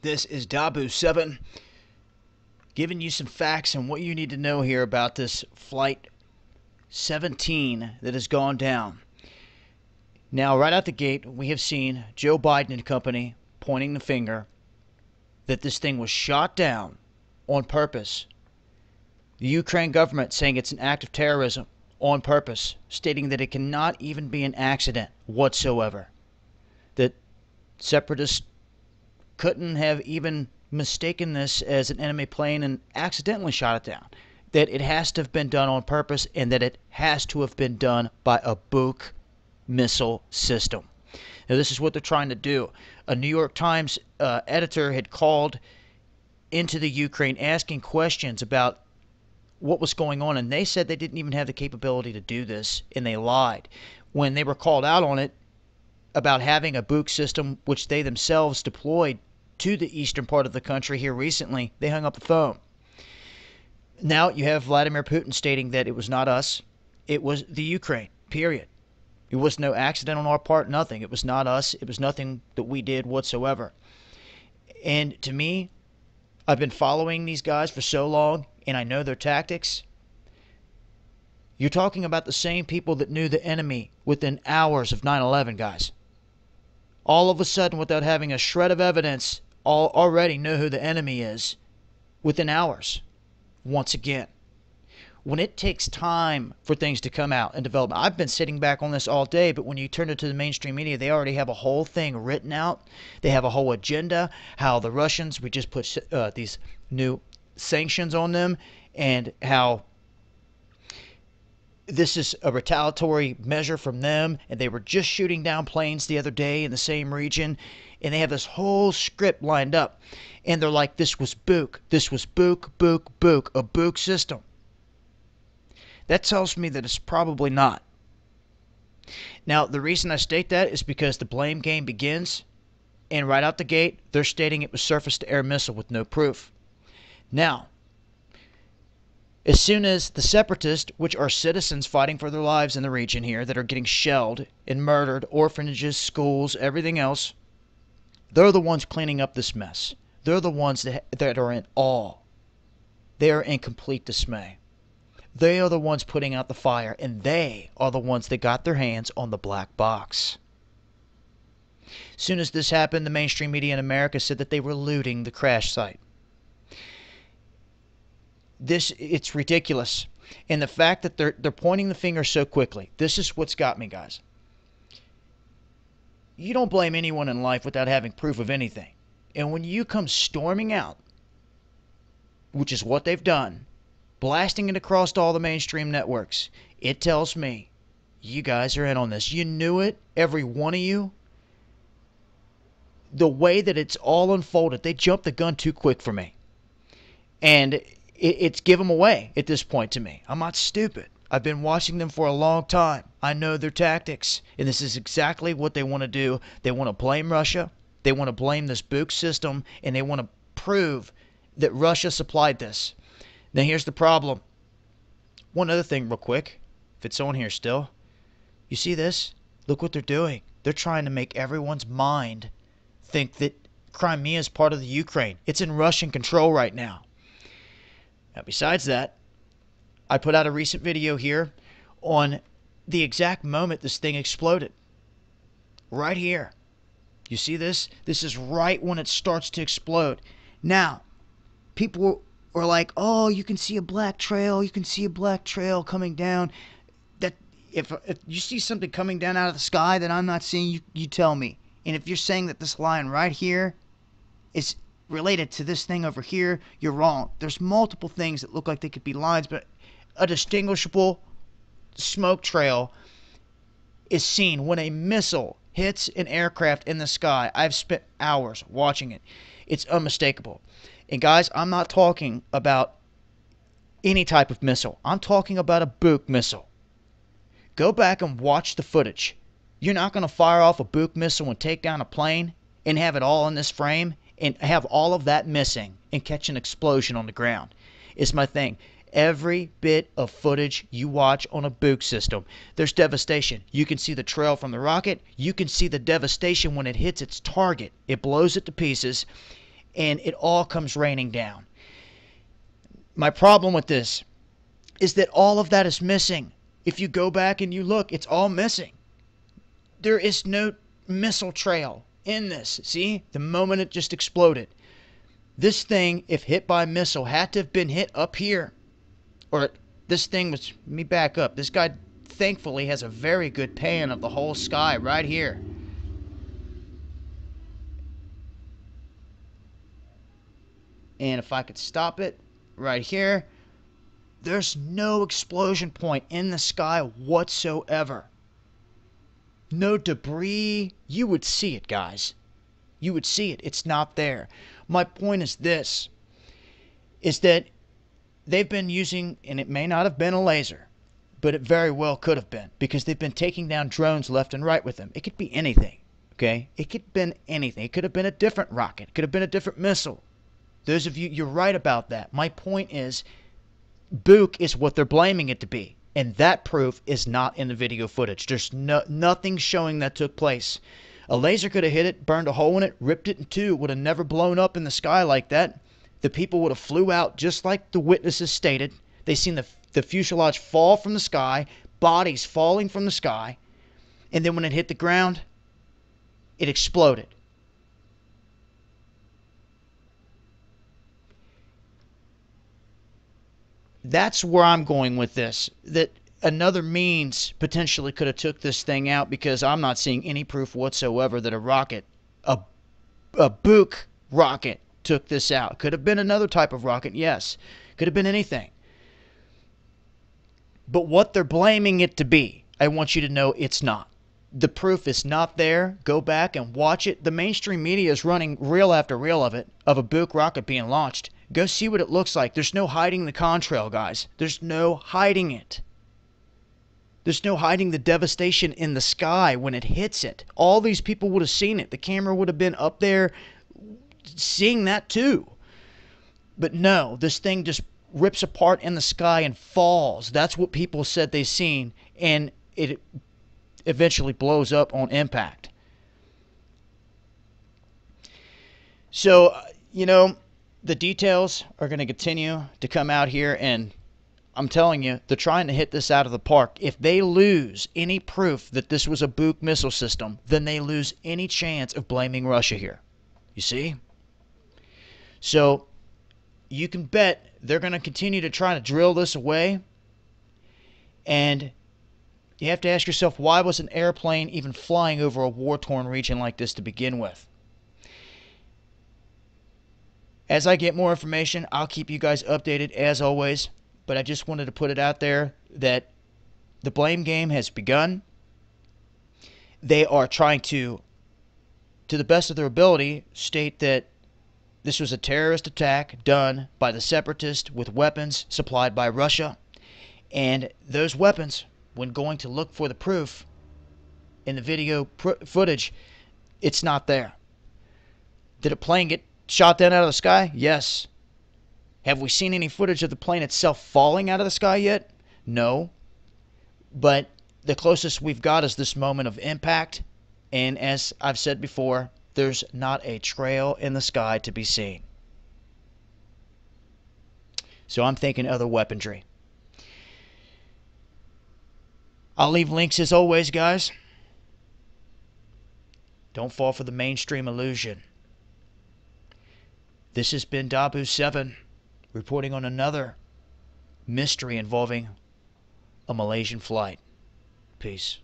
This is Dabu7 giving you some facts and what you need to know here about this Flight 17 that has gone down. Now, right out the gate, we have seen Joe Biden and company pointing the finger that this thing was shot down on purpose. The Ukraine government saying it's an act of terrorism on purpose, stating that it cannot even be an accident whatsoever. That separatists couldn't have even mistaken this as an enemy plane and accidentally shot it down. That it has to have been done on purpose, and that it has to have been done by a Buk missile system. Now, this is what they're trying to do. A New York Times editor had called into the Ukraine asking questions about what was going on, and they said they didn't even have the capability to do this, and they lied. When they were called out on it about having a Buk system, which they themselves deployed to the eastern part of the country here recently, they hung up the phone. Now you have Vladimir Putin stating that it was not us, it was the Ukraine, period. It was no accident on our part, nothing. It was not us, it was nothing that we did whatsoever. And to me, I've been following these guys for so long, and I know their tactics. You're talking about the same people that knew the enemy within hours of 9/11, guys. All of a sudden, without having a shred of evidence, already know who the enemy is within hours. Once again, when it takes time for things to come out and develop, I've been sitting back on this all day, but when you turn it to the mainstream media, they already have a whole thing written out. They have a whole agenda, how the Russians, we just put these new sanctions on them, and how this is a retaliatory measure from them, and they were just shooting down planes the other day in the same region, and they have this whole script lined up, and they're like, this was Buk, a Buk system. That tells me that it's probably not. Now, the reason I state that is because the blame game begins, and right out the gate, they're stating it was surface-to-air missile with no proof. Now, as soon as the separatists, which are citizens fighting for their lives in the region here, that are getting shelled and murdered, orphanages, schools, everything else, they're the ones cleaning up this mess. They're the ones that are in awe. They are in complete dismay. They are the ones putting out the fire, and they are the ones that got their hands on the black box. As soon as this happened, the mainstream media in America said that they were looting the crash site. It's ridiculous. And the fact that they're pointing the finger so quickly, this is what's got me, guys. You don't blame anyone in life without having proof of anything. And when you come storming out, which is what they've done, blasting it across all the mainstream networks, it tells me you guys are in on this. You knew it, every one of you. The way that it's all unfolded, they jumped the gun too quick for me. And it's give them away at this point to me. I'm not stupid. I've been watching them for a long time. I know their tactics, and this is exactly what they want to do. They want to blame Russia. They want to blame this Buk system, and they want to prove that Russia supplied this. Now, here's the problem. One other thing real quick, if it's on here still. You see this? Look what they're doing. They're trying to make everyone's mind think that Crimea is part of the Ukraine. It's in Russian control right now. Now, besides that, I put out a recent video here on the exact moment this thing exploded. Right here. You see this? This is right when it starts to explode. Now, people are like, oh, you can see a black trail. You can see a black trail coming down. That if you see something coming down out of the sky that I'm not seeing, you tell me. And if you're saying that this line right here is related to this thing over here, you're wrong. There's multiple things that look like they could be lines, but a distinguishable smoke trail is seen when a missile hits an aircraft in the sky. I've spent hours watching it. It's unmistakable. And guys, I'm not talking about any type of missile. I'm talking about a Buk missile. Go back and watch the footage. You're not going to fire off a Buk missile and take down a plane and have it all in this frame and have all of that missing and catch an explosion on the ground. It's my thing. Every bit of footage you watch on a Buk system, there's devastation. You can see the trail from the rocket. You can see the devastation when it hits its target. It blows it to pieces. and it all comes raining down. My problem with this is that all of that is missing. If you go back and you look, it's all missing. There is no missile trail in this. See? The moment it just exploded. This thing, if hit by a missile, had to have been hit up here. Or this thing was... Let me back up. This guy, thankfully, has a very good pan of the whole sky right here. And if I could stop it right here, there's no explosion point in the sky whatsoever. No debris. You would see it, guys. You would see it. It's not there. My point is this, is that they've been using, and it may not have been a laser, but it very well could have been, because they've been taking down drones left and right with them. It could be anything, okay? It could have been anything. It could have been a different rocket. It could have been a different missile. Those of you, you're right about that. My point is, Book is what they're blaming it to be. And that proof is not in the video footage. There's nothing showing that took place. A laser could have hit it, burned a hole in it, ripped it in two. It would have never blown up in the sky like that. The people would have flew out just like the witnesses stated. They seen the fuselage fall from the sky, bodies falling from the sky. And then when it hit the ground, it exploded. That's where I'm going with this. That another means potentially could have took this thing out, because I'm not seeing any proof whatsoever that a rocket, a Book rocket, took this out. Could have been another type of rocket, yes. Could have been anything. But what they're blaming it to be, I want you to know it's not. The proof is not there. Go back and watch it. The mainstream media is running reel after reel of it, of a Book rocket being launched. Go see what it looks like. There's no hiding the contrail, guys. There's no hiding it. There's no hiding the devastation in the sky when it hits it. All these people would have seen it. The camera would have been up there seeing that too. But no, this thing just rips apart in the sky and falls. That's what people said they seen, and it eventually blows up on impact. So, you know, the details are going to continue to come out here, and I'm telling you, they're trying to hit this out of the park. If they lose any proof that this was a Book missile system, then they lose any chance of blaming Russia here. You see? So, you can bet they're going to continue to try to drill this away, and you have to ask yourself, why was an airplane even flying over a war-torn region like this to begin with? As I get more information, I'll keep you guys updated as always. But I just wanted to put it out there that the blame game has begun. They are trying to the best of their ability, state that this was a terrorist attack done by the separatists with weapons supplied by Russia. And those weapons, when going to look for the proof in the video footage, it's not there. Did a plane get shot down out of the sky? Yes. Have we seen any footage of the plane itself falling out of the sky yet? No. But the closest we've got is this moment of impact. And as I've said before, there's not a trail in the sky to be seen. So I'm thinking other weaponry. I'll leave links as always, guys. Don't fall for the mainstream illusion. This has been Dabu7 reporting on another mystery involving a Malaysian flight. Peace.